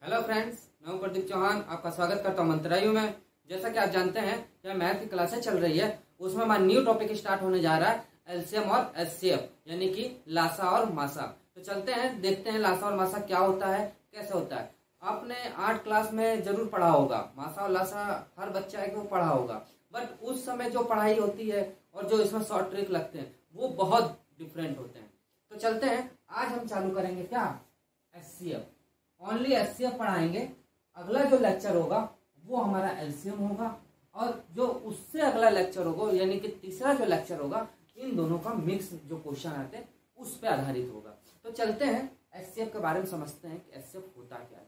Hello friends, मैं हूं प्रदीप चौहान। आपका स्वागत करता हूं मंत्रालय में। जैसा कि आप जानते हैं कि मैथ की क्लासेस चल रही है, उसमें हमारा न्यू टॉपिक स्टार्ट होने जा रहा है एलसीएम और एचसीएफ, यानी कि लासा और मासा। तो चलते हैं, देखते हैं लासा और मासा क्या होता है, कैसे होता है। आपने 8 क्लास में जरूर पढ़ा होगा, मासा और लासा हर बच्चा है कि वो पढ़ा होगा, बट उस समय जो पढ़ाई होती है और जो इसमें शॉर्ट ट्रिक लगते हैं वो बहुत डिफरेंट होते हैं। तो चलते हैं, आज हम चालू करेंगे क्या, एचसीएफ। ओनली एचसीएफ पढ़ाएंगे। अगला जो लेक्चर होगा वो हमारा एलसीएम होगा, और जो उससे अगला लेक्चर होगा यानी कि तीसरा जो लेक्चर होगा, इन दोनों का मिक्स जो क्वेश्चन आते हैं उस पर आधारित होगा। तो चलते हैं एचसीएफ के बारे में समझते हैं कि एचसीएफ होता क्या है,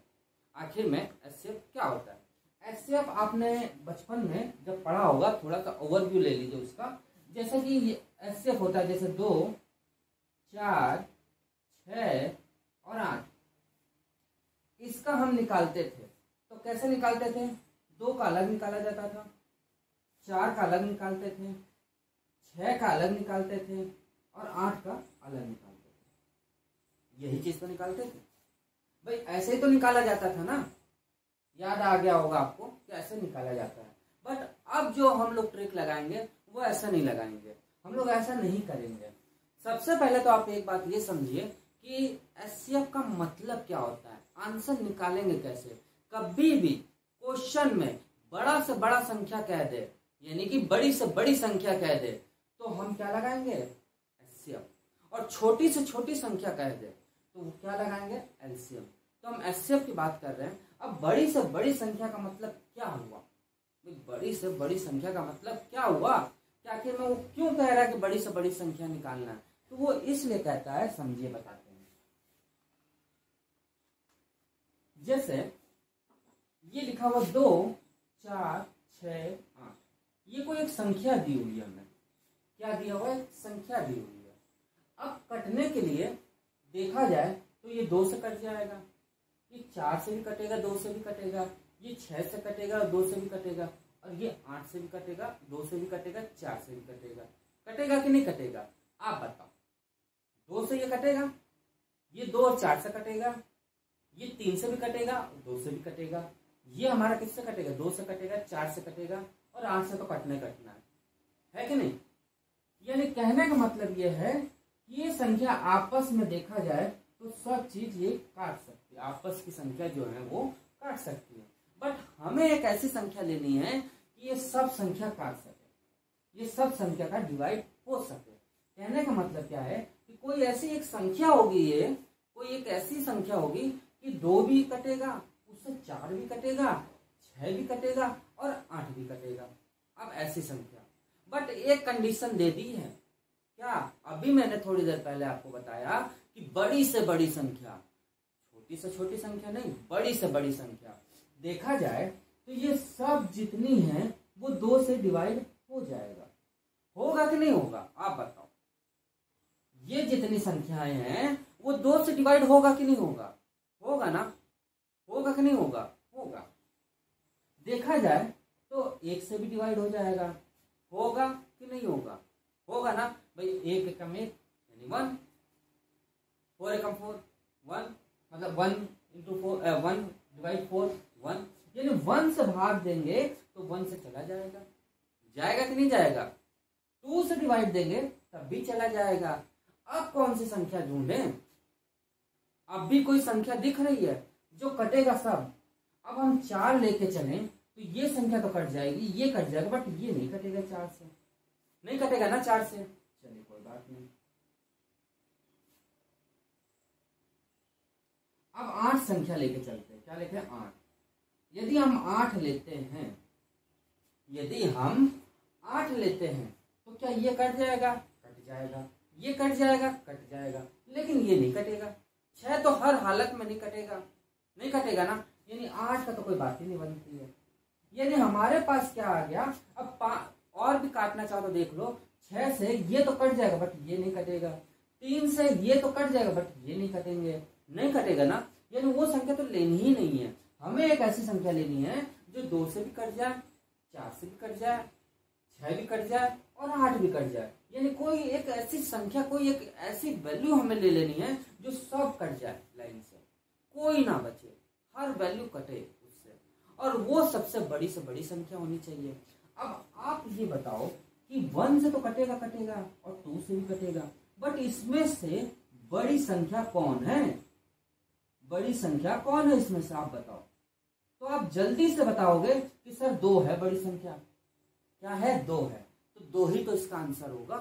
आखिर में एचसीएफ क्या होता है। एचसीएफ आपने बचपन में जब पढ़ा होगा, थोड़ा सा ओवरव्यू ले लीजिए उसका। जैसे कि एचसीएफ होता है जैसे 2, 4, 6 और 8, इसका हम निकालते थे। तो कैसे निकालते थे? 2 का अलग निकाला जाता था, 4 का अलग निकालते थे, 6 का अलग निकालते थे और 8 का अलग निकालते थे। यही चीज तो निकालते थे भाई, ऐसे ही तो निकाला जाता था ना। याद आ गया होगा आपको कि ऐसे निकाला जाता है। बट अब जो हम लोग ट्रिक लगाएंगे वो ऐसा नहीं लगाएंगे, हम लोग ऐसा नहीं करेंगे। सबसे पहले तो आप एक बात ये समझिए कि एचसीएफ का मतलब क्या होता है, आंसर निकालेंगे कैसे। कभी भी क्वेश्चन में बड़ा से बड़ा संख्या कह दे, यानी कि बड़ी से बड़ी संख्या कह दे, तो हम क्या लगाएंगे, एचसीएफ। और छोटी से छोटी संख्या कह दे तो वो क्या लगाएंगे, एलसीएम। तो हम एचसीएफ की बात कर रहे हैं। अब बड़ी से बड़ी संख्या का मतलब क्या हुआ, बड़ी से बड़ी संख्या का मतलब क्या हुआ, क्या आखिर में वो क्यों कह रहा है कि बड़ी से बड़ी संख्या निकालना है। तो वो इसलिए कहता है, समझिए बताते हैं। जैसे ये लिखा हुआ 2, 4, 6, 8, ये कोई एक संख्या दी हुई है हमें। क्या दिया हुआ है, संख्या दी हुई है। अब कटने के लिए देखा जाए तो ये 2 से कट जाएगा, ये 4 से भी कटेगा, 2 से भी कटेगा, ये 6 से कटेगा, 2 से भी कटेगा, और ये 8 से भी कटेगा, 2 से भी कटेगा, 4 से भी कटेगा। कटेगा कि नहीं कटेगा, आप बताओ। 2 से ये कटेगा, ये 2 और 4 से कटेगा, ये 3 से भी कटेगा, 2 से भी कटेगा। ये हमारा किससे कटेगा, 2 से कटेगा, 4 से कटेगा, और 8 से तो कटना है कि नहीं। यानी कहने का मतलब ये है कि ये संख्या आपस में देखा जाए तो सब चीज ये काट सकती है, आपस की संख्या जो है वो काट सकती है। बट हमें एक ऐसी संख्या लेनी है कि ये सब संख्या काट सके, ये सब संख्या का डिवाइड हो सके। कहने का मतलब क्या है कि कोई ऐसी एक संख्या होगी, ये कोई एक ऐसी संख्या होगी कि 2 भी कटेगा, उससे 4 भी कटेगा, 6 भी कटेगा और 8 भी कटेगा। अब ऐसी संख्या, बट एक कंडीशन दे दी है। क्या, अभी मैंने थोड़ी देर पहले आपको बताया कि बड़ी से बड़ी संख्या, छोटी से छोटी संख्या नहीं, बड़ी से बड़ी संख्या देखा जाए तो ये सब जितनी है वो 2 से डिवाइड हो जाएगा। होगा कि नहीं होगा, आप बताओ। ये जितनी संख्याएं हैं वो 2 से डिवाइड होगा कि नहीं होगा, होगा ना, होगा कि नहीं होगा, होगा। देखा जाए तो 1 से भी डिवाइड हो जाएगा, होगा कि नहीं होगा, होगा ना भाई। 1 एकम 1 यानी 1, 4 एकम 4 1, मतलब 1 इंटू 4 1 डिवाइड 4 1, यानी 1 से भाग देंगे तो 1 से चला जाएगा, जाएगा कि नहीं जाएगा। 2 से डिवाइड देंगे तब भी चला जाएगा। अब कौन सी संख्या ढूंढें, अब भी कोई संख्या दिख रही है जो कटेगा सब। अब हम 4 लेके चलें तो ये संख्या तो कट जाएगी, ये कट जाएगा, बट ये नहीं कटेगा 4 से, नहीं कटेगा ना 4 से। चलिए कोई बात नहीं। अब 8 संख्या लेके चलते हैं। क्या लेते हैं, 8। यदि हम 8 लेते हैं, यदि हम 8 लेते हैं तो क्या ये कट जाएगा, कट जाएगा, ये कट जाएगा, कट जाएगा, लेकिन ये नहीं कटेगा। 6 तो हर हालत में नहीं कटेगा, नहीं कटेगा ना, यानी 8 का तो कोई बात ही नहीं बनती है। यानी हमारे पास क्या आ गया, अब और भी काटना चाहो तो देख लो। 6 से ये तो कट जाएगा बट ये नहीं कटेगा, 3 से ये तो कट जाएगा बट ये नहीं कटेंगे, नहीं कटेगा ना। यानी वो संख्या तो लेनी ही नहीं है। हमें एक ऐसी संख्या लेनी है जो 2 से भी कट जाए, 4 से भी कट जाए, 6 भी कट जाए और 8 भी कट जाए। यानी कोई एक ऐसी संख्या, कोई एक ऐसी वैल्यू हमें ले लेनी है जो सब कट जाए लाइन से, कोई ना बचे। हर वैल्यू कटे उससे, और वो सबसे बड़ी से बड़ी संख्या होनी चाहिए। अब आप ये बताओ कि 1 से तो कटेगा कटेगा और 2 से भी कटेगा, बट इसमें से बड़ी संख्या कौन है? बड़ी संख्या कौन है इसमें से, आप बताओ। तो आप जल्दी से बताओगे कि सर 2 है बड़ी संख्या। क्या है? 2 है। तो 2 ही तो इसका आंसर होगा,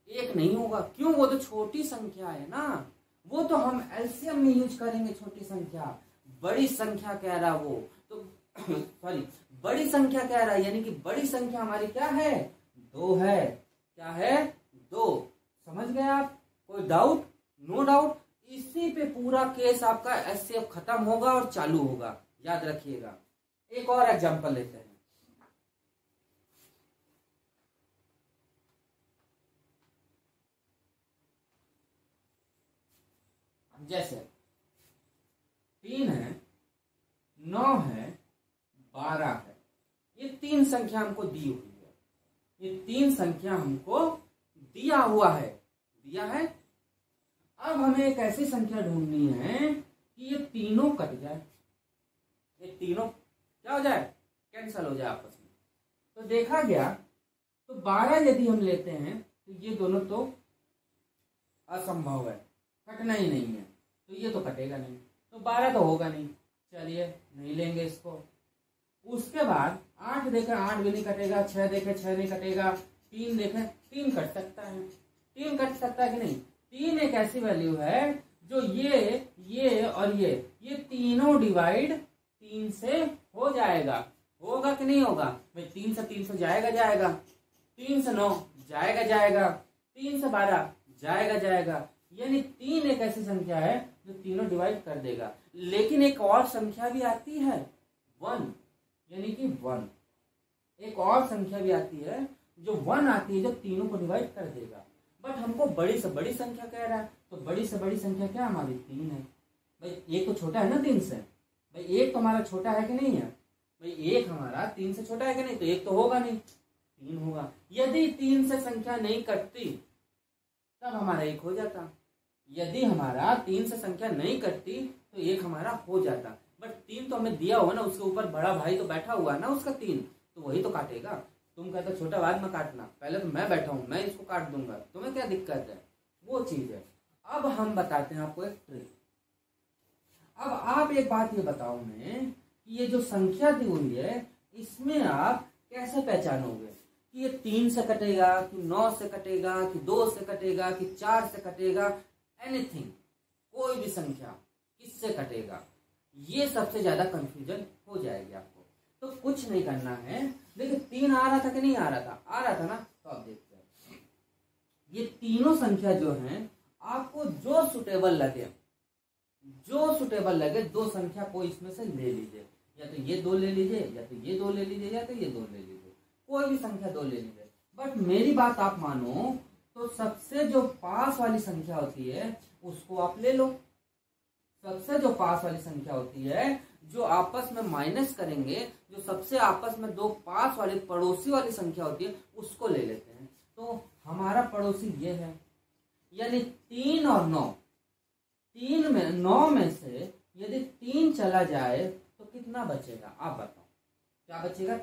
1 नहीं होगा। क्यों? वो तो छोटी संख्या है ना, वो तो हम एलसीएम में यूज करेंगे छोटी संख्या। बड़ी संख्या कह रहा वो तो सॉरी बड़ी संख्या कह रहा है, यानी कि बड़ी संख्या हमारी क्या है? 2 है। क्या है? 2। समझ गए आप? कोई डाउट? No doubt. इसी पे पूरा केस आपका एचसीएफ खत्म होगा और चालू होगा, याद रखिएगा। एक और एग्जांपल लेते हैं। जैसे 3 है, 9 है, 12 है। ये 3 संख्या हमको दी हुई है, ये 3 संख्या हमको दिया हुआ है, दिया है। अब हमें एक ऐसी संख्या ढूंढनी है कि ये तीनों कट जाए, ये तीनों क्या हो जाए? कैंसल हो जाए आपस में। तो देखा गया, तो 12 यदि हम लेते हैं तो ये दोनों तो असंभव है, कटना ही नहीं है, तो ये तो कटेगा नहीं, तो 12 तो होगा नहीं। चलिए नहीं लेंगे इसको। उसके बाद 8 देखे 8 भी नहीं कटेगा, 6 देखे 6 नहीं कटेगा, 3 देखे 3 कट सकता है। 3 कट सकता है कि नहीं? 3 एक ऐसी वैल्यू है जो ये और ये तीनों डिवाइड 3 से हो जाएगा। होगा कि नहीं होगा भाई? 3 से 300 जाएगा जाएगा, 3 से 9 जाएगा जाएगा, 3 से 12 जाएगा जाएगा। यानी 3 एक ऐसी संख्या है जो तीनों डिवाइड कर देगा। लेकिन एक और संख्या भी आती है 1, यानी कि 1। एक और संख्या भी आती है जो 1 आती है, जो तीनों को डिवाइड कर देगा। बट हमको बड़ी से बड़ी संख्या कह रहा है, तो बड़ी से बड़ी संख्या क्या हमारी? 3 है। भाई 1 तो छोटा है ना 3 से, भाई 1 तो हमारा छोटा है कि नहीं है? भाई 1 हमारा 3 से छोटा है कि नहीं? तो 1 तो होगा नहीं, 3 होगा। यदि 3 से संख्या नहीं कटती तब हमारा 1 हो जाता। यदि हमारा 3 से संख्या नहीं कटती तो 1 हमारा हो जाता। बट 3 तो हमें दिया हुआ ना, उसके ऊपर बड़ा भाई तो बैठा हुआ है ना उसका 3, तो वही तो काटेगा। तुम कहते छोटा बाद में काटना, पहले तो मैं बैठा हूं, मैं इसको काट दूंगा, तुम्हें क्या दिक्कत है? वो चीज है। अब हम बताते हैं आपको एक ट्रिक। अब आप एक बात ये बताओ मैं कि ये जो संख्या दी हुई है इसमें आप कैसे पहचानोगे कि ये 3 से कटेगा कि 9 से कटेगा कि 2 से कटेगा कि 4 से कटेगा? एनीथिंग, कोई भी संख्या किससे कटेगा, ये सबसे ज्यादा कंफ्यूजन हो जाएगी आपको। तो कुछ नहीं करना है। देखिए 3 आ रहा था कि नहीं आ रहा था? आ रहा था ना। तो अब देखते हैं ये तीनों संख्या जो हैं, आपको जो सुटेबल लगे, जो सुटेबल लगे 2 संख्या को इसमें से ले लीजिए। या तो ये 2 ले लीजिए, या तो ये 2 ले लीजिए, या तो ये 2 ले लीजिए, कोई भी संख्या 2 ले लीजिए। बट मेरी बात आप मानो तो सबसे जो पास वाली संख्या होती है उसको आप ले लो। सबसे जो पास वाली संख्या होती है, जो आपस में माइनस करेंगे, जो सबसे आपस में 2 पास वाली पड़ोसी वाली संख्या होती है उसको ले लेते हैं। तो हमारा पड़ोसी ये है, यानी 3 और 9। 9 में से यदि 3 चला जाए तो कितना बचेगा? आप बताओ, क्या बचेगा?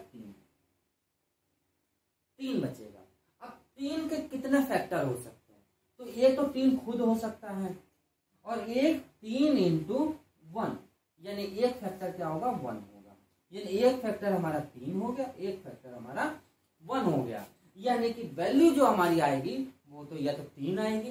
3 बचेगा। अब 3 के कितने फैक्टर हो सकते हैं? तो एक तो 3 खुद हो सकता है, और एक 3 इंटू 1, यानी एक फैक्टर क्या होगा? 1 होगा। यानी एक फैक्टर हमारा 3 हो गया, एक फैक्टर हमारा 1 हो गया। यानी कि वैल्यू जो हमारी आएगी वो तो या तो 3 आएगी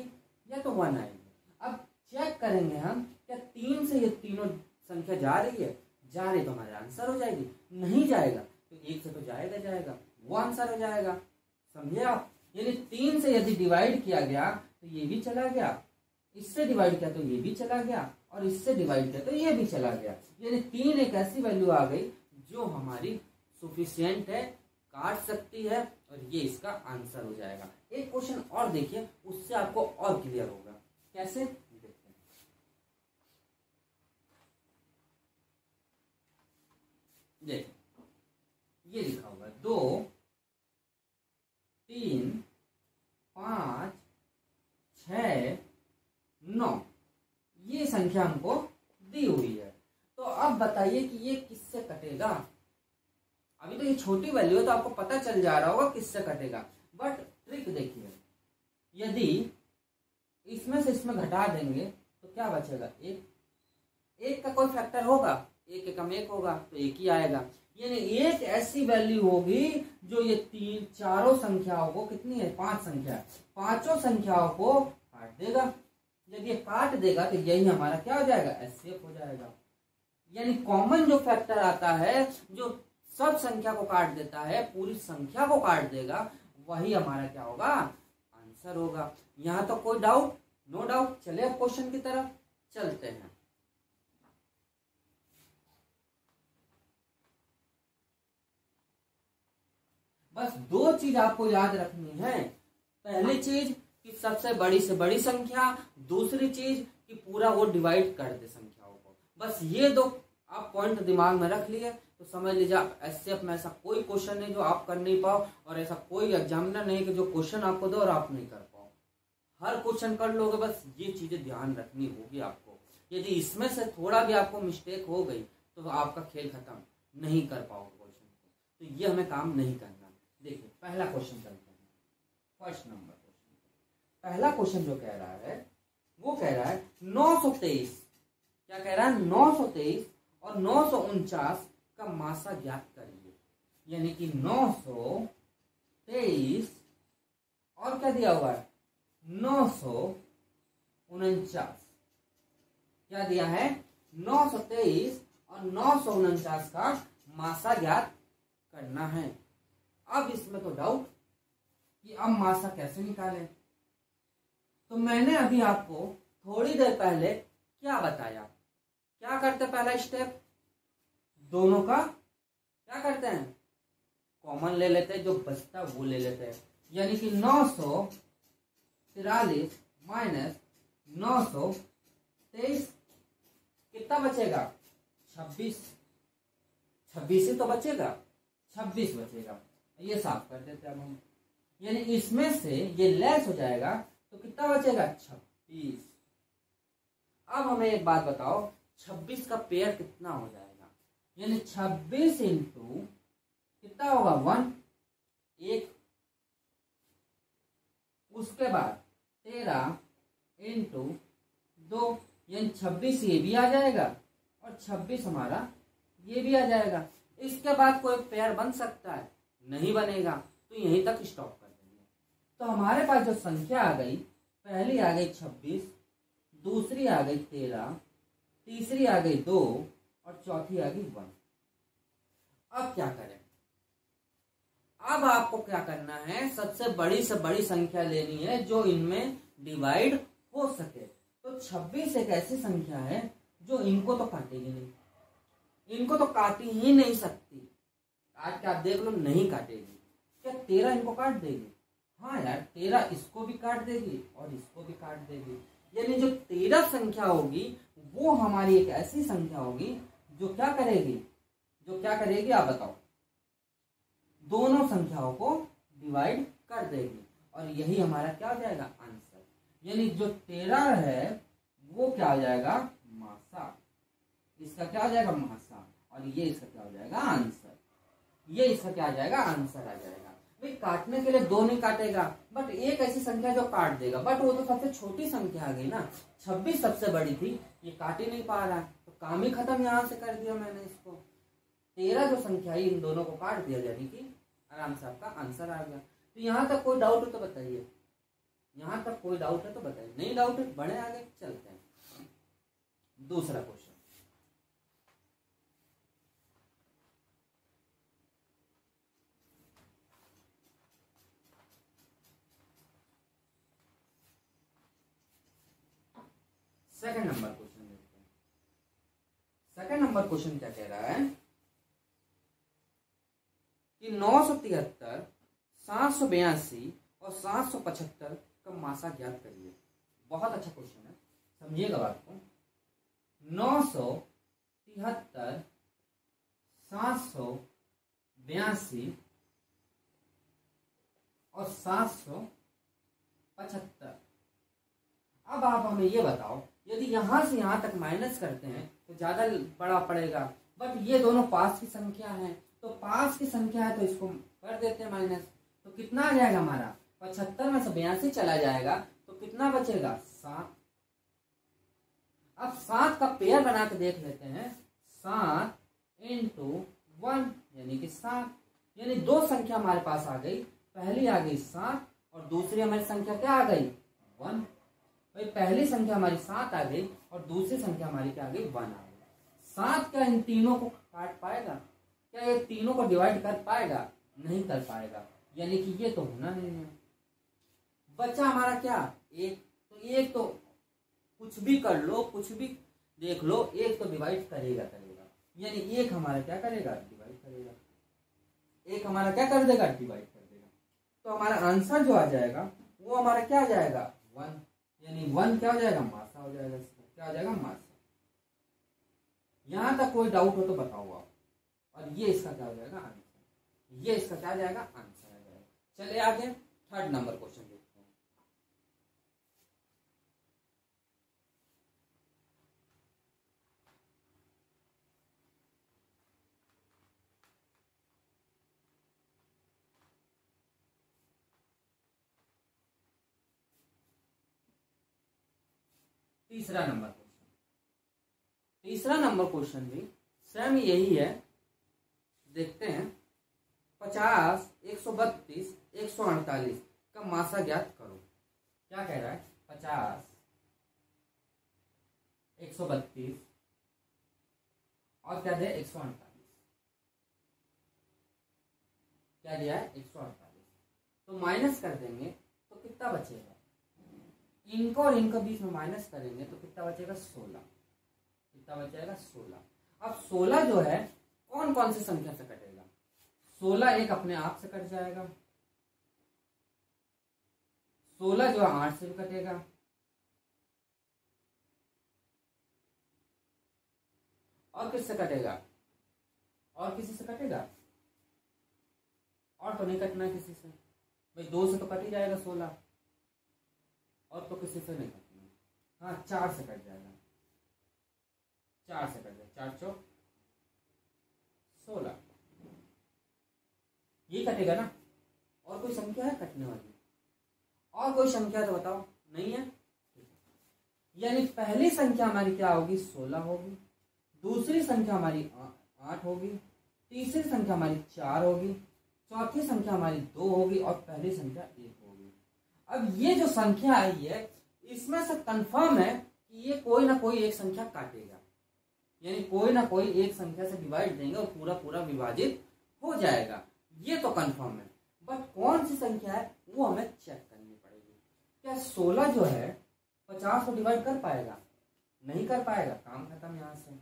या तो 1 आएगी। अब चेक करेंगे हम, क्या 3 से ये तीनों संख्या जा रही है? जा रही तो हमारा आंसर हो जाएगी। नहीं जाएगा तो 1 से तो जाएगा जाएगा, वो आंसर हो जाएगा। समझे आप? यानी 3 से यदि डिवाइड किया गया तो ये भी चला गया, इससे डिवाइड किया तो ये भी चला गया, और इससे डिवाइड किया तो ये भी चला गया। यानी 3 एक ऐसी वैल्यू आ गई जो हमारी सुफिशियंट है, काट सकती है, और ये इसका आंसर हो जाएगा। एक क्वेश्चन और देखिए, उससे आपको और क्लियर होगा। कैसे? देखते हैं। देखिए ये लिखा होगा 2, 3, 5, 6, 9, ये संख्या हमको दी हुई है। तो अब बताइए कि ये किससे कटेगा। अभी तो ये छोटी वैल्यू है तो आपको पता चल जा रहा होगा किससे कटेगा, बट ट्रिक देखिए, यदि इसमें से इसमें घटा देंगे तो क्या बचेगा, एक का कोई फैक्टर होगा, एक एकम एक होगा तो एक ही आएगा। यानी एक ऐसी वैल्यू होगी जो ये तीन चारों संख्याओं को, कितनी है, 5 संख्या, पांचों संख्याओं को काट देगा। जब ये काट देगा तो यही हमारा क्या हो जाएगा, एचसीएफ हो जाएगा। यानी कॉमन जो फैक्टर आता है जो सब संख्या को काट देता है, पूरी संख्या को काट देगा, वही हमारा क्या होगा, आंसर होगा। यहां तो कोई डाउट, नो डाउट। चले अब क्वेश्चन की तरफ चलते हैं। बस दो चीज आपको याद रखनी है। पहली चीज कि सबसे बड़ी से बड़ी संख्या, दूसरी चीज कि पूरा वो डिवाइड कर दे संख्याओं को। बस ये दो आप पॉइंट दिमाग में रख लिए तो समझ लीजिए आप एचसीएफ में ऐसा कोई क्वेश्चन नहीं जो आप कर नहीं पाओ, और ऐसा कोई एग्जामिनर नहीं कि जो क्वेश्चन आपको दो और आप नहीं कर पाओ। हर क्वेश्चन कर लोगे। बस ये चीजें ध्यान रखनी होगी आपको। यदि इसमें से थोड़ा भी आपको मिस्टेक हो गई तो आपका खेल खत्म, नहीं कर पाओगे क्वेश्चन को। तो ये हमें काम नहीं करना। देखिए पहला क्वेश्चन चलते हैं, फर्स्ट नंबर क्वेश्चन। पहला क्वेश्चन जो कह रहा है वो कह रहा है 923, क्या कह रहा है, 923 और 949 का मासा ज्ञात करिए। यानी कि 923 और क्या दिया हुआ है, 949, क्या दिया है, 923 और 949 का मासा ज्ञात करना है। अब इसमें तो डाउट कि अब मासा कैसे निकालें। तो मैंने अभी आपको थोड़ी देर पहले क्या बताया, क्या करते पहला स्टेप, दोनों का क्या करते हैं, कॉमन ले लेते हैं, जो बचता वो ले लेते हैं। यानी कि 943 माइनस 923 कितना बचेगा, 26 ही तो बचेगा, 26 बचेगा। ये साफ कर देते हैं अब हम। यानी इसमें से ये लेस हो जाएगा तो कितना बचेगा, 26। अब हमें एक बात बताओ, 26 का पेयर कितना हो जाएगा। यानी 26 इंटू कितना होगा, 1, 1। उसके बाद 13 इंटू 2, यानी 26 ये भी आ जाएगा और 26 हमारा ये भी आ जाएगा। इसके बाद कोई पेयर बन सकता है, नहीं बनेगा, तो यहीं तक स्टॉप कर देंगे। तो हमारे पास जो संख्या आ गई, पहली आ गई 26, दूसरी आ गई 13, तीसरी आ गई 2 और चौथी आ गई 1। अब क्या करें, अब आपको क्या करना है, सबसे बड़ी से बड़ी संख्या लेनी है जो इनमें डिवाइड हो सके। तो 26 एक ऐसी संख्या है जो इनको तो काटेगी नहीं, इनको तो काटी ही नहीं सकती। काट के आप देख लो, नहीं काटेगी। क्या 13 इनको काट देगी, हाँ यार 13 इसको भी काट देगी और इसको भी काट देगी। यानी जो 13 संख्या होगी वो हमारी एक ऐसी संख्या होगी जो क्या करेगी, आप बताओ, दोनों संख्याओं को डिवाइड कर देगी और यही हमारा क्या हो जाएगा, आंसर। यानी जो 13 है वो क्या हो जाएगा, मासा, इसका क्या हो जाएगा, मासा, और ये इसका क्या हो जाएगा, आंसर। ये इसका क्या आ जाएगा, आंसर आ जाएगा। भाई काटने के लिए 2 नहीं काटेगा, बट एक ऐसी संख्या जो काट देगा, बट वो तो सबसे छोटी संख्या आ गई ना, 26 सबसे बड़ी थी, ये काट ही नहीं पा रहा, तो काम ही खत्म यहां से कर दिया मैंने इसको। 13 जो संख्या है इन दोनों को काट दिया, यानी कि आराम से आपका आंसर आ गया। तो यहाँ तक कोई डाउट हो तो बताइए, यहाँ तक कोई डाउट है तो बताइए, नहीं डाउट है बढ़े आगे चलते हैं। दूसरा क्वेश्चन, सेकंड नंबर क्वेश्चन देखते हैं। सेकंड नंबर क्वेश्चन क्या कह रहा है कि 973, 782 और 775 का मासा ज्ञात करिए। बहुत अच्छा क्वेश्चन है, समझिएगा बात को। 973, 782 और 775। अब आप हमें ये बताओ यदि यहाँ से यहाँ तक माइनस करते हैं तो ज्यादा बड़ा पड़ेगा, बट ये दोनों पास की संख्या है, तो पास की संख्या है तो इसको कर देते हैं माइनस। तो कितना आ जाएगा हमारा, 75 में से 82 चला जाएगा तो कितना बचेगा, 7। अब 7 का पेयर बना के देख लेते हैं, 7 × 1 यानी कि 7, यानी दो संख्या हमारे पास आ गई, पहली आ गई 7 और दूसरी हमारी संख्या क्या आ गई, 1। भाई पहली संख्या हमारी 7 आ गई और दूसरी संख्या हमारी क्या आ गई, 1 आ गई। 7 क्या इन तीनों को काट पाएगा, क्या ये तीनों को डिवाइड कर पाएगा, नहीं कर पाएगा, यानी कि ये तो होना नहीं है। बचा हमारा क्या, 1। तो 1 तो कुछ भी कर लो, कुछ भी देख लो, 1 तो डिवाइड करेगा, यानी 1 हमारा क्या करेगा, डिवाइड करेगा। 1 हमारा क्या कर देगा, डिवाइड कर देगा। तो हमारा आंसर जो आ जाएगा वो हमारा क्या आ जाएगा, 1, यानी 1 क्या हो जाएगा, मासा हो जाएगा, इसका क्या हो जाएगा, मासा। यहां तक कोई डाउट हो तो बताओ आप। और ये इसका क्या हो जाएगा, आंसर। ये इसका क्या आ जाएगा, आंसर आ जाएगा। चलिए आगे थर्ड नंबर क्वेश्चन देखते हैं। तीसरा नंबर क्वेश्चन भी सेम यही है। देखते हैं, 50, 132, 148 का मासा ज्ञात करो। क्या कह रहा है, 50, 132 और क्या दिया, 148। क्या दिया है, 148। तो माइनस कर देंगे तो कितना बचेगा, इनको और इनको बीच में माइनस करेंगे तो कितना बचेगा, 16। कितना बचेगा, 16। अब 16 जो है कौन कौन सी संख्या से कटेगा, 16 एक अपने आप से कट जाएगा, 16 जो है 8 से भी कटेगा, और किससे कटेगा, और किसी से कटेगा, और तो नहीं कटना किसी से। भाई 2 से तो कट ही जाएगा 16, और तो किसी से नहीं कटना। हाँ 4 से कट जाएगा, 4 से कट जाएगा, 4 चौक 16, ये कटेगा ना। और कोई संख्या है कटने वाली, और कोई संख्या तो बताओ, नहीं है। यानी पहली संख्या हमारी क्या होगी, 16 होगी, दूसरी संख्या हमारी 8 होगी, तीसरी संख्या हमारी 4 होगी, चौथी संख्या हमारी 2 होगी और पहली संख्या 1 होगी। अब ये जो संख्या आई है इसमें से कंफर्म है कि ये कोई ना कोई एक संख्या काटेगा, यानी कोई ना कोई एक संख्या से डिवाइड देंगे और पूरा पूरा विभाजित हो जाएगा, ये तो कंफर्म है। बट कौन सी संख्या है वो हमें चेक करनी पड़ेगी। क्या 16 जो है 50 को डिवाइड कर पाएगा, नहीं कर पाएगा, काम खत्म। यहां से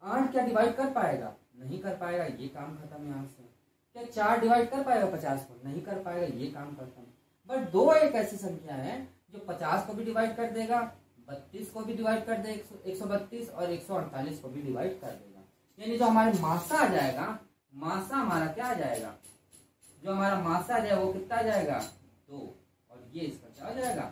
8 क्या डिवाइड कर पाएगा, नहीं कर पाएगा, ये काम खत्म। यहां से क्या 4 डिवाइड कर पाएगा 50 को, नहीं कर पाएगा, ये काम खत्म। बट 2 एक ऐसी संख्या है जो 50 को भी डिवाइड कर देगा, 32 को भी डिवाइड कर देगा, 132 और 148 को भी डिवाइड कर देगा। यानी जो हमारे मासा आ जाएगा, मासा हमारा क्या आ जाएगा, जो हमारा मासा आ जाएगा वो कितना आ जाएगा, 2, और ये इसका क्या आ जाएगा,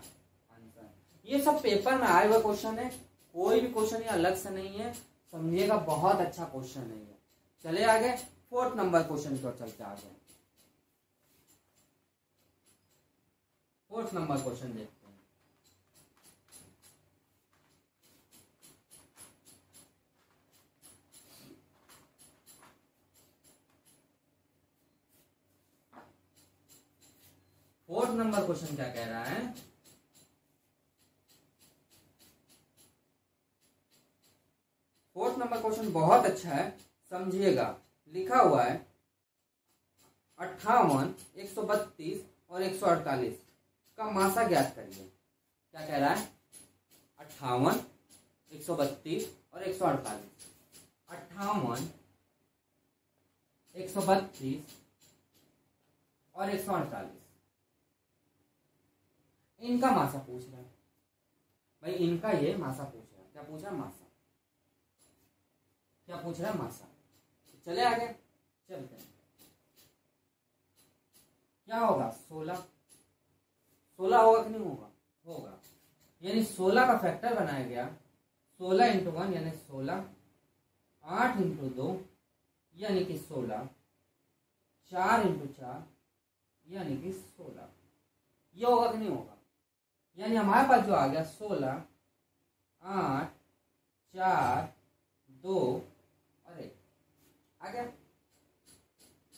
आंसर। ये सब पेपर में आए हुए क्वेश्चन है, कोई भी क्वेश्चन ये अलग से नहीं है, समझिएगा, बहुत अच्छा क्वेश्चन नहीं है। चले आगे 4th नंबर क्वेश्चन की ओर चलते आगे। 4th नंबर क्वेश्चन देखते हैं। फोर्थ नंबर क्वेश्चन क्या कह रहा है, फोर्थ नंबर क्वेश्चन बहुत अच्छा है, समझिएगा। लिखा हुआ है 58, 132 और 148 का मासा ज्ञात करिए। क्या कह रहा है, 58, 132 और 148। 58, 132 और 148 इनका मासा पूछ रहा है। भाई इनका ये मासा पूछ रहा है। क्या पूछ रहा है, मासा। क्या पूछ रहा है, मासा। चले आगे चलते हैं। क्या होगा, 16 होगा कि नहीं होगा, होगा। यानी 16 का फैक्टर बनाया गया, 16 इंटू 1 यानी 16, 8 इंटू 2 यानी कि 16, 4 इंटू 4 यानी कि 16। ये होगा कि नहीं होगा? यानी हमारे पास जो आ गया 16, 8, 4, 2 और 1 आ गया,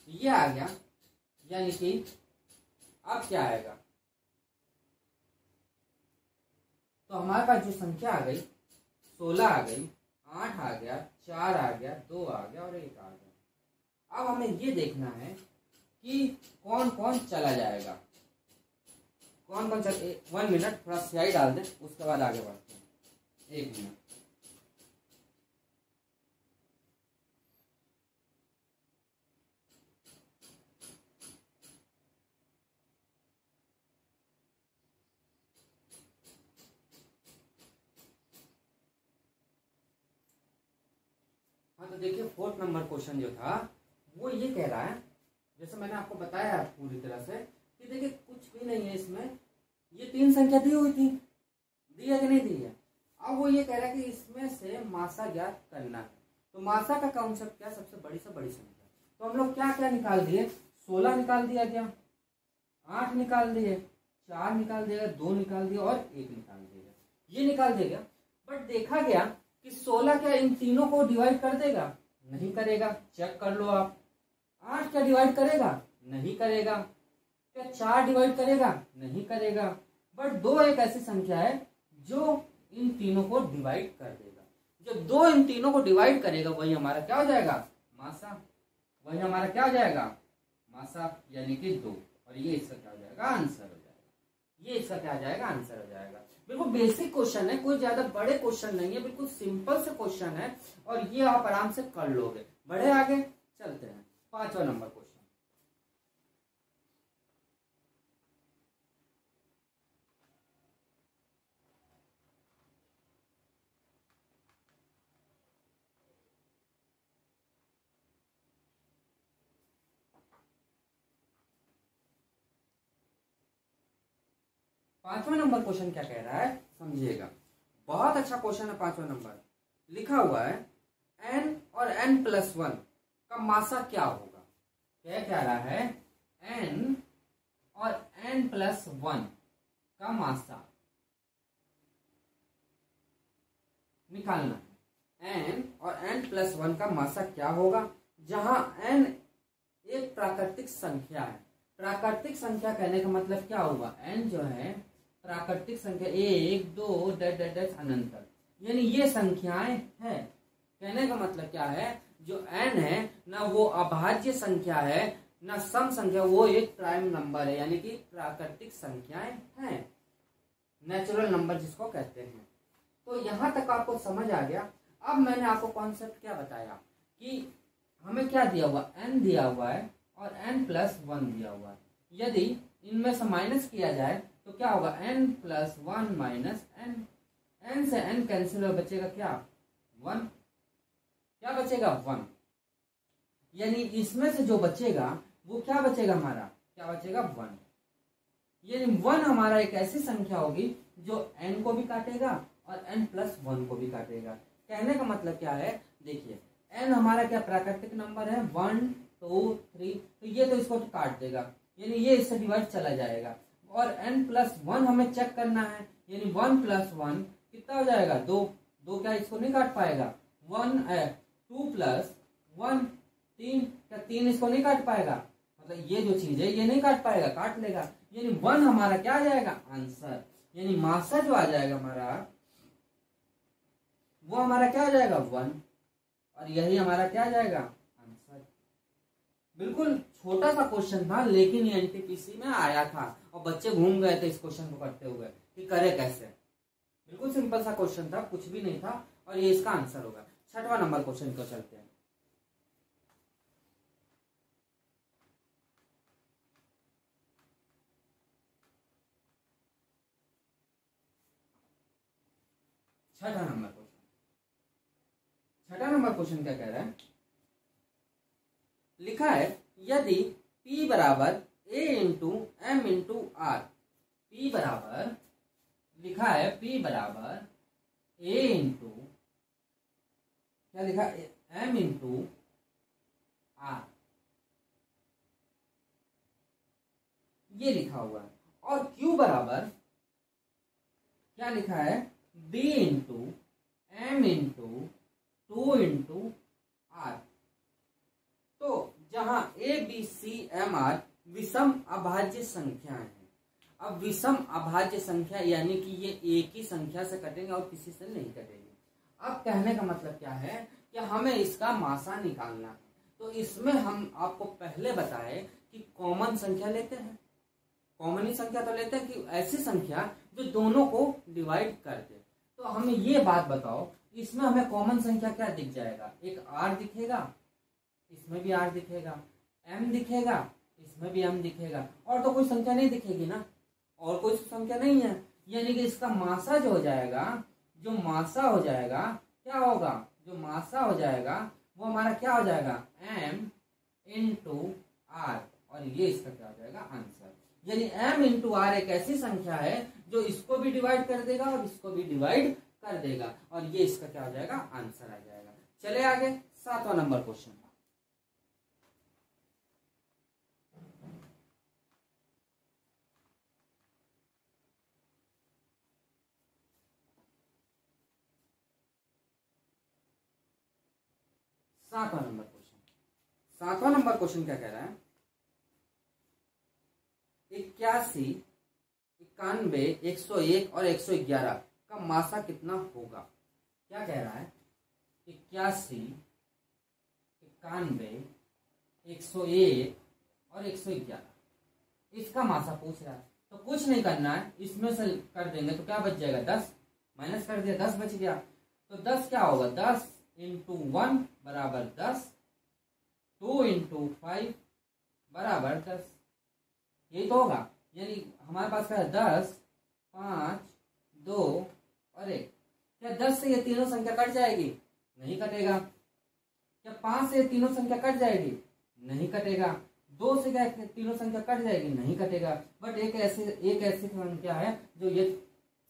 ये आ गया। यानी कि अब क्या आएगा? तो हमारे पास जो संख्या आ गई 16 आ गई, 8 आ गया, 4 आ गया, 2 आ गया और 1 आ गया। अब हमें ये देखना है कि कौन कौन चला जाएगा, कौन कौन चल। 1 मिनट थोड़ा स्याही डाल दे, उसके बाद आगे बढ़ते हैं। 1 मिनट। हाँ तो देखिए 4th नंबर क्वेश्चन जो था वो ये कह रहा है, जैसे मैंने आपको बताया पूरी तरह से कि देखिए कुछ भी नहीं है इसमें, ये 3 संख्या दी हुई थी, दी है कि नहीं दी है। अब वो ये कह रहा है कि इसमें से मासा ज्ञात करना है। तो मासा का कॉन्सेप्ट क्या? सबसे बड़ी से बड़ी संख्या। तो हम लोग क्या क्या निकाल दिए? 16 निकाल दिया गया, 8 निकाल दिए, 4 निकाल दिया, 2 निकाल दिया और 1 निकाल दिया, ये निकाल दिया। बट देखा गया कि 16 क्या इन तीनों को डिवाइड कर देगा? नहीं करेगा, चेक कर लो आप। 8 क्या डिवाइड करेगा? नहीं करेगा। क्या 4 डिवाइड करेगा? नहीं करेगा। बट 2 एक ऐसी संख्या है जो इन तीनों को डिवाइड कर देगा। जब 2 इन तीनों को डिवाइड करेगा वही हमारा क्या हो जाएगा? मासा। वही हमारा क्या हो जाएगा? मासा, यानी कि 2। और ये इसका क्या हो जाएगा? आंसर हो जाएगा। ये इसका क्या हो जाएगा? आंसर हो जाएगा। बिल्कुल बेसिक क्वेश्चन है, कोई ज्यादा बड़े क्वेश्चन नहीं है, बिल्कुल सिंपल से क्वेश्चन है और ये आप आराम से कर लोगे। बढ़े आगे, चलते हैं 5वां नंबर क्वेश्चन। पांचवा नंबर क्वेश्चन क्या कह रहा है समझिएगा, बहुत अच्छा क्वेश्चन है। 5वां नंबर लिखा हुआ है n और n+1 का मासा क्या होगा। क्या कह रहा है? n और n+1 का मासा निकालना है। n और n+1 का मासा क्या होगा, जहां n एक प्राकृतिक संख्या है। प्राकृतिक संख्या कहने का मतलब क्या हुआ? n जो है प्राकृतिक संख्या 1, 2 अनंत, यानी ये संख्याएं हैं। कहने का मतलब क्या है? जो n है ना वो अभाज्य संख्या है ना सम संख्या, वो एक प्राइम नंबर है, यानी कि प्राकृतिक संख्याएं हैं, नेचुरल नंबर जिसको कहते हैं। तो यहां तक आपको समझ आ गया। अब मैंने आपको कॉन्सेप्ट क्या बताया कि हमें क्या दिया हुआ? n दिया हुआ है और n+1 दिया हुआ है। यदि इनमें से माइनस किया जाए तो क्या होगा? n+1 माइनस n, n से n कैंसिल हो, बचेगा क्या? 1। क्या बचेगा? 1। यानी इसमें से जो बचेगा वो क्या बचेगा हमारा? क्या बचेगा? 1। यानी 1 हमारा एक ऐसी संख्या होगी जो n को भी काटेगा और n+1 को भी काटेगा। कहने का मतलब क्या है? देखिए n हमारा क्या प्राकृतिक नंबर है? 1, 2, 3, तो ये तो इसको काट देगा, यानी ये इससे डिवाइड चला जाएगा। और n+1 हमें चेक करना है, यानी 1+1 कितना हो जाएगा? 2। 2 क्या इसको नहीं काट पाएगा? 2+1 3, क्या 3 इसको नहीं काट पाएगा? मतलब ये जो चीज है ये नहीं काट पाएगा, काट लेगा। यानी 1 हमारा क्या आ जाएगा? आंसर। यानी मासा जो आ जाएगा हमारा वो हमारा क्या आ जाएगा? 1। और यही हमारा क्या आ जाएगा? आंसर। बिल्कुल छोटा सा क्वेश्चन था, लेकिन ये एनटीपीसी में आया था और बच्चे घूम गए थे इस क्वेश्चन को करते हुए कि करे कैसे। बिल्कुल सिंपल सा क्वेश्चन था, कुछ भी नहीं था और ये इसका आंसर होगा। 6वां नंबर क्वेश्चन को चलते हैं। छठा नंबर क्वेश्चन क्या कह रहा है? लिखा है यदि P बराबर A into M into R, P बराबर लिखा है P बराबर A इंटू क्या लिखा M इंटू R, ये लिखा हुआ है। और Q बराबर क्या लिखा है B into M into 2 into R। तो जहां A B C M R विषम अभाज्य संख्या है। अब विषम अभाज्य संख्या यानी कि ये एक ही संख्या से कटेंगे और किसी से नहीं कटेंगे। अब कहने का मतलब क्या है कि हमें इसका मासा निकालना है। तो इसमें हम आपको पहले बताए कि कॉमन संख्या लेते हैं, कॉमन ही संख्या तो लेते हैं कि ऐसी संख्या जो दोनों को डिवाइड कर दे। तो हमें ये बात बताओ, इसमें हमें कॉमन संख्या क्या दिख जाएगा? एक R दिखेगा, इसमें भी R दिखेगा, M दिखेगा, इसमें भी M दिखेगा, और तो कोई संख्या नहीं दिखेगी ना, और कोई संख्या नहीं है। यानी कि इसका मासा जो हो जाएगा, जो मासा हो जाएगा क्या होगा? जो मासा हो जाएगा वो हमारा क्या हो जाएगा? M इंटू R, और ये इसका क्या हो जाएगा? आंसर। यानी M इंटू R एक ऐसी संख्या है जो इसको भी डिवाइड कर देगा और इसको भी डिवाइड कर देगा, और ये इसका क्या हो जाएगा? आंसर आ जाएगा। चले आगे 7वां नंबर क्वेश्चन। सातवां नंबर क्वेश्चन क्या कह रहा है? 81, 91, 101 और 111 का मासा कितना होगा? क्या कह रहा है? 81, 91, 101 और 111, इसका मासा पूछ रहा है। तो कुछ नहीं करना है, इसमें से कर देंगे तो क्या बच जाएगा? 10 माइनस कर दिया, 10 बच गया। तो 10 क्या होगा? 10 इंटू 1 बराबर 10, 2 इंटू 5 बराबर 10, यही तो होगा। यानी हमारे पास क्या है? 10, 5, 2 और 1। क्या 10 से ये तीनों संख्या कट जाएगी? नहीं कटेगा। क्या 5 से ये तीनों संख्या कट जाएगी? नहीं कटेगा। 2 से क्या तीनों संख्या कट जाएगी? नहीं कटेगा। बट एक ऐसी संख्या है जो ये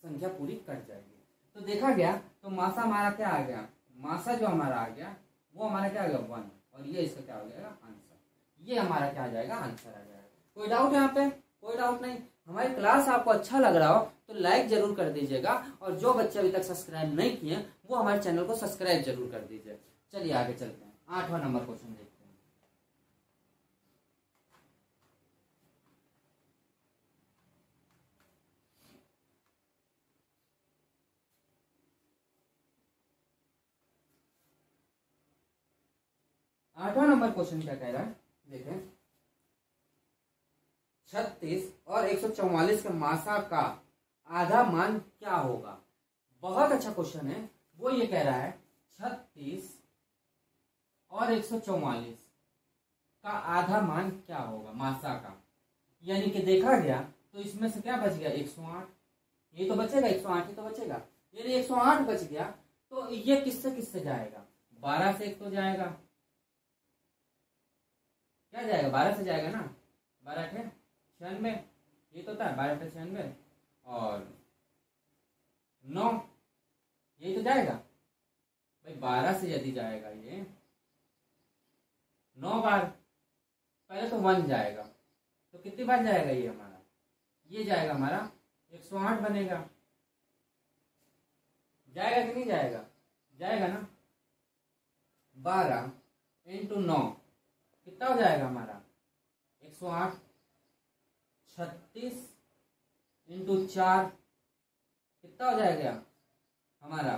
संख्या पूरी कट जाएगी। तो देखा गया, तो मासा हमारा क्या आ गया? मासा जो हमारा आ गया वो हमारा क्या आ गया? 1, और ये इसका क्या हो जाएगा? आंसर। ये हमारा क्या आ जाएगा? आंसर आ जाएगा। कोई डाउट यहाँ पे? कोई डाउट नहीं। हमारी क्लास आपको अच्छा लग रहा हो तो लाइक जरूर कर दीजिएगा, और जो बच्चे अभी तक सब्सक्राइब नहीं किए वो हमारे चैनल को सब्सक्राइब जरूर कर दीजिए। चलिए आगे चलते हैं, 8वां नंबर क्वेश्चन देखते हैं। आठवां नंबर क्वेश्चन क्या कह रहा है? देखें, 36 और 144 के मासा का आधा मान क्या होगा? बहुत अच्छा क्वेश्चन है। वो ये कह रहा है 36 और 144 का आधा मान क्या होगा मासा का। यानी कि देखा गया तो इसमें से क्या बच गया? 108, ये तो बचेगा, 108 ही तो बचेगा। यानी 108 बच गया, तो ये किससे जाएगा? 12 से एक तो जाएगा, क्या जाएगा? 12 से जाएगा ना, 12 × 96, ये तो था 12 × 96 और 9, यही तो जाएगा भाई। 12 से यदि जाएगा ये 9 बार, पहले तो 1 जाएगा, तो कितनी बार जाएगा ये हमारा? ये जाएगा हमारा 108 बनेगा। जाएगा कि नहीं जाएगा? जाएगा ना। 12 इंटू 9 कितना हो जाएगा हमारा? 108। 36 इंटू 4 कितना हो जाएगा हमारा?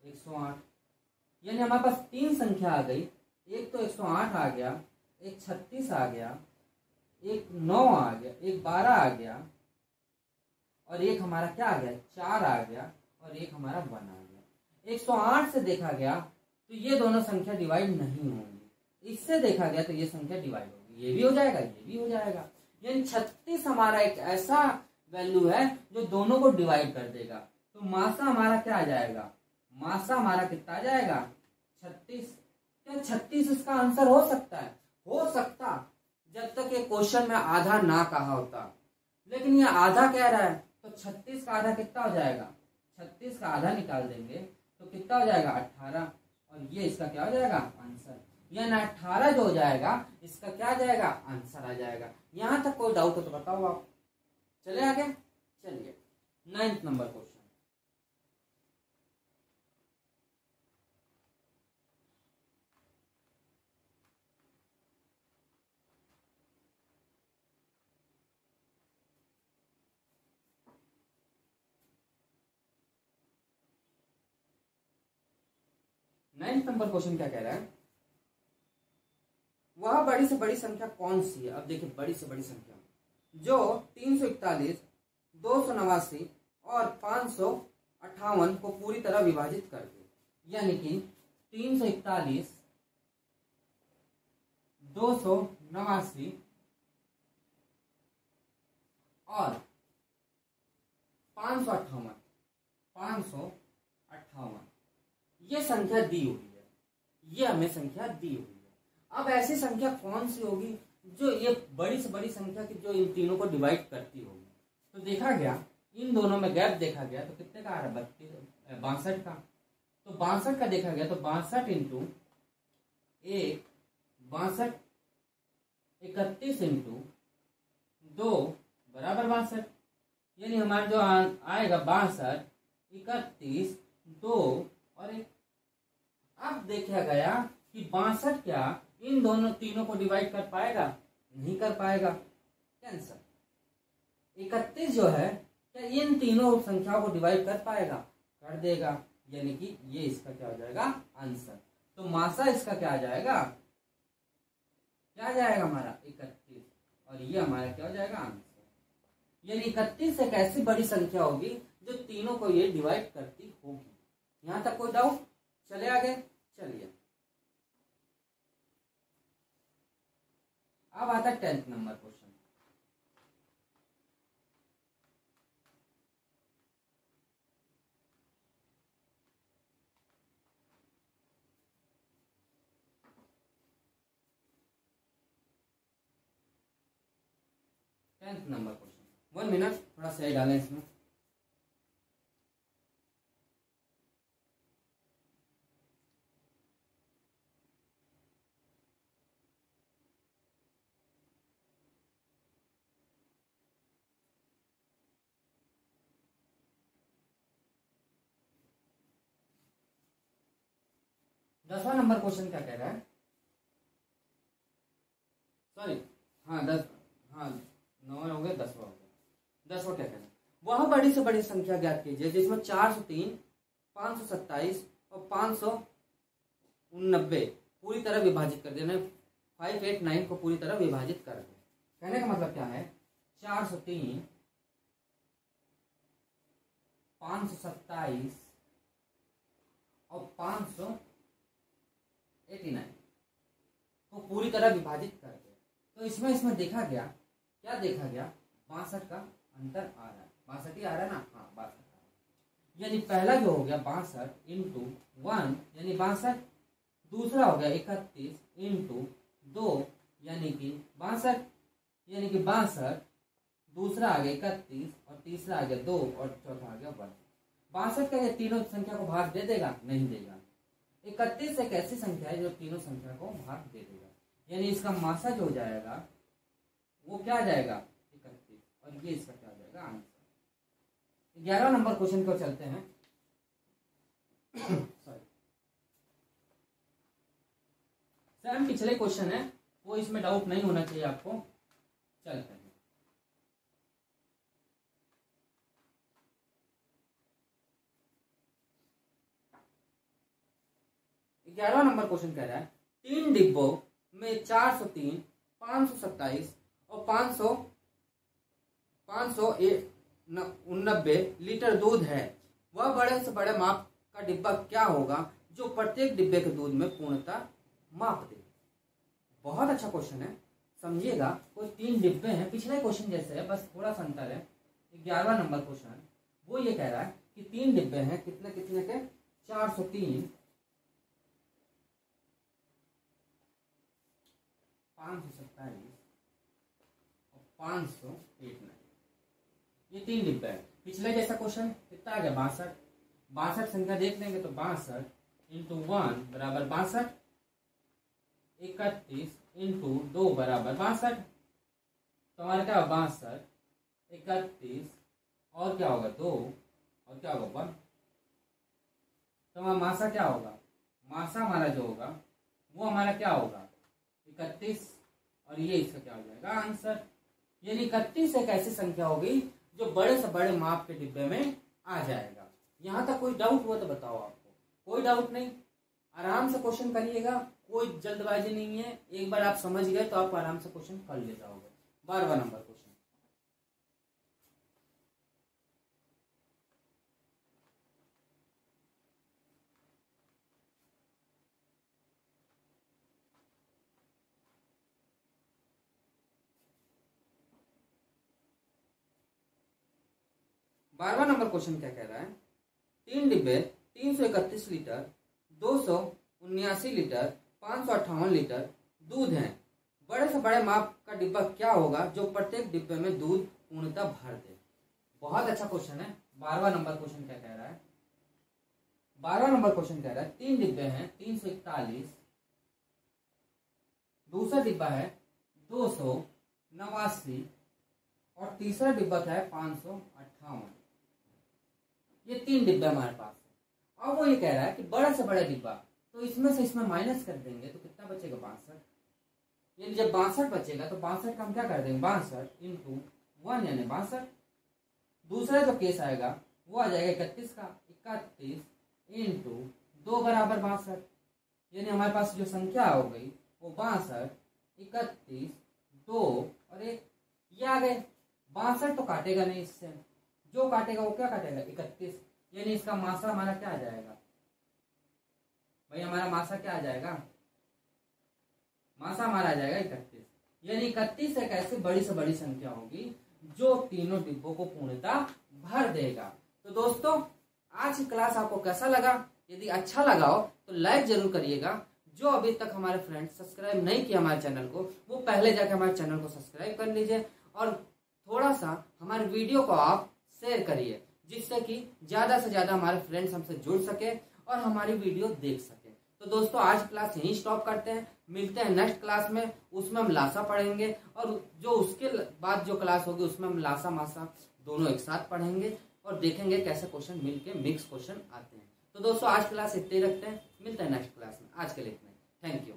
108। यानी हमारे पास 3 संख्या आ गई। एक तो 108 आ गया, एक 36 आ गया, एक 9 आ गया, एक 12 आ गया, और एक हमारा क्या आ गया? 4 आ गया, और एक हमारा 1 आ गया। 108 से देखा गया तो ये दोनों संख्या डिवाइड नहीं होंगी। इससे देखा गया तो ये संख्या डिवाइड होगी। ये भी हो जाएगा, ये भी हो जाएगा। यानी 36 हमारा एक ऐसा वैल्यू है जो दोनों को डिवाइड कर देगा। तो मासा हमारा क्या आ जाएगा? मासा हमारा कितना आ जाएगा? 36। क्या 36 इसका आंसर हो सकता है? हो सकता, जब तक ये क्वेश्चन में आधा ना कहा होता। लेकिन ये आधा कह रहा है, तो 36 का आधा कितना हो जाएगा, 36 का आधा निकाल देंगे तो कितना हो जाएगा 18, और ये इसका क्या हो जाएगा आंसर, यानी 18 जो हो जाएगा इसका क्या आ जाएगा आंसर आ जाएगा। यहां तक कोई डाउट हो तो बताओ आप। चले आगे, चलिए 9th number question. Ninth number question क्या कह रहा है, वह बड़ी से बड़ी संख्या कौन सी है। अब देखिए बड़ी से बड़ी संख्या जो 341, 289 और 558 को पूरी तरह विभाजित कर दे, यानी कि 341, 289 और 558 ये संख्या दी हुई है, ये हमें संख्या दी हुई है। अब ऐसी संख्या कौन सी होगी जो ये बड़ी से बड़ी संख्या की जो इन तीनों को डिवाइड करती होगी। तो देखा गया इन दोनों में गैप देखा गया तो कितने का आ रहा है 62 का। तो 62 का देखा गया तो 62 इंटू 1 62, 31 इंटू 2 बराबर 62, यानी हमारा जो आएगा 62, 31, 2 और 1। अब देखा गया कि 62 क्या इन दोनों तीनों को डिवाइड कर पाएगा, नहीं कर पाएगा, कैंसर। 31 जो है क्या इन तीनों संख्याओं को डिवाइड कर पाएगा, कर देगा, यानी कि ये इसका क्या हो जाएगा आंसर। तो मासा इसका क्या आ जाएगा, क्या आ जाएगा हमारा 31, और ये हमारा क्या हो जाएगा आंसर। यानी 31 एक ऐसी बड़ी संख्या होगी जो तीनों को ये डिवाइड करती होगी। यहां तक कोई डाउट। चले आगे, चलिए अब आता है 10th number question. Number question 1 minute थोड़ा सही डालें इसमें। दसवां नंबर क्वेश्चन क्या कह रहा है, सॉरी हाँ 10, हाँ 9 हो गए, 10वां हो गया। 10वां क्या कह रहा है, वह बड़ी से बड़ी संख्या ज्ञात कीजिए जिसमें 403, 527 और 589 पूरी तरह विभाजित कर देना। 589 को पूरी तरह विभाजित कर दे। कहने का मतलब क्या है, 403, 527 और 589 को पूरी तरह विभाजित कर दे। तो इसमें देखा गया, क्या देखा गया, 62 का अंतर आ रहा है, 62 ही आ रहा है ना, हाँ 62 आ रहा है। यानी पहला जो हो गया 62 इंटू 1 यानी 62, दूसरा हो गया 31 इंटू 2 यानी कि 62, यानी कि 62, दूसरा आ गया 31 और तीसरा आ गया 2 और चौथा आ गया 1। 62 का ये तीनों संख्या को भाग दे देगा, नहीं देगा। 31 एक ऐसी संख्या है जो तीनों संख्या को भाग दे देगा, यानी इसका मासा जो हो जाएगा वो क्या आ जाएगा 31, और ये इसका क्या आ जाएगा आंसर। 11 नंबर क्वेश्चन को चलते हैं। सॉरी सेम पिछले क्वेश्चन है वो, इसमें डाउट नहीं होना चाहिए आपको। चलते हैं 11वां नंबर क्वेश्चन कह रहा है 3 डिब्बों में 403, 527 और 589 लीटर दूध है। वह बड़े से बड़े माप का डिब्बा क्या होगा जो प्रत्येक डिब्बे के दूध में पूर्णतः माप दे। बहुत अच्छा क्वेश्चन है, समझिएगा। कोई 3 डिब्बे हैं, पिछले क्वेश्चन जैसे है, बस थोड़ा सा अंतर है। 11वां नंबर क्वेश्चन वो ये कह रहा है कि 3 डिब्बे हैं, कितने कितने के, 403, 527 और 589, ये 3 डिब्बे हैं। पिछले जैसा क्वेश्चन कितना आ गया 62। 62 संख्या देख लेंगे तो 62 इंटू 1 बराबर 62, 31 इंटू 2 बराबर 62। तो हमारा क्या होगा 62, 31 और क्या होगा 2 और क्या होगा 1। तो हमारा मासा क्या होगा, मासा हमारा जो होगा वो हमारा क्या होगा 31, और ये इसका क्या हो जाएगा आंसर। यानी 31 एक ऐसी संख्या होगी जो बड़े से बड़े माप के डिब्बे में आ जाएगा। यहां तक कोई डाउट हुआ तो बताओ आपको? कोई डाउट नहीं, आराम से क्वेश्चन करिएगा, कोई जल्दबाजी नहीं है। एक बार आप समझ गए तो आप आराम से क्वेश्चन कर ले जाओगे। 12वां नंबर क्वेश्चन, बारहवां नंबर क्वेश्चन क्या कह रहा है, 3 डिब्बे 331 लीटर, 279 लीटर, 558 लीटर दूध है। बड़े से बड़े माप का डिब्बा क्या होगा जो प्रत्येक डिब्बे में दूध पूर्णतः भर दे। बहुत अच्छा क्वेश्चन है। 12वां नंबर क्वेश्चन क्या कह रहा है, 12वां नंबर क्वेश्चन कह रहा है 3 डिब्बे हैं 341, दूसरा डिब्बा है 289 और तीसरा डिब्बा क्या है 558। ये 3 डिब्बे हमारे पास है। अब वो ये कह रहा है कि बड़ा से बड़ा डिब्बा, तो इसमें से इसमें माइनस कर देंगे तो कितना बचेगा 62। यानी जब 62 बचेगा तो 62 का हम क्या कर देंगे 62 इंटू 1 यानी 62। दूसरा जो केस आएगा वो आ जाएगा 31 का, 31 इंटू 2 बराबर 62। यानी हमारे पास जो संख्या हो गई वो 62, 31, 2 और 1 ये आ गए। 62 तो काटेगा नहीं, इससे जो काटेगा वो क्या काटेगा 31। यानी इसका मासा हमारा क्या आ जाएगा भाई, हमारा मासा क्या आ जाएगा, मासा हमारा आ जाएगा 31। यानी 31 एक ऐसी बड़ी से बड़ी संख्या होगी जो तीनों डिब्बों को पूर्णतः भर देगा। तो दोस्तों आज की क्लास आपको कैसा लगा? यदि अच्छा लगा हो तो लाइक जरूर करिएगा। जो अभी तक हमारे फ्रेंड्स सब्सक्राइब नहीं किया हमारे चैनल को, वो पहले जाकर हमारे चैनल को सब्सक्राइब कर लीजिए और थोड़ा सा हमारे वीडियो को आप शेयर करिए, जिससे कि ज्यादा से ज्यादा हमारे फ्रेंड्स हमसे जुड़ सके और हमारी वीडियो देख सके। तो दोस्तों आज क्लास यहीं स्टॉप करते हैं, मिलते हैं नेक्स्ट क्लास में। उसमें हम लासा पढ़ेंगे और जो उसके बाद जो क्लास होगी उसमें हम लासा मासा दोनों एक साथ पढ़ेंगे और देखेंगे कैसे क्वेश्चन मिलके मिक्स क्वेश्चन आते हैं। तो दोस्तों आज क्लास इतने ही रखते हैं, मिलते हैं नेक्स्ट क्लास में। आज के लिए इतना ही, थैंक यू।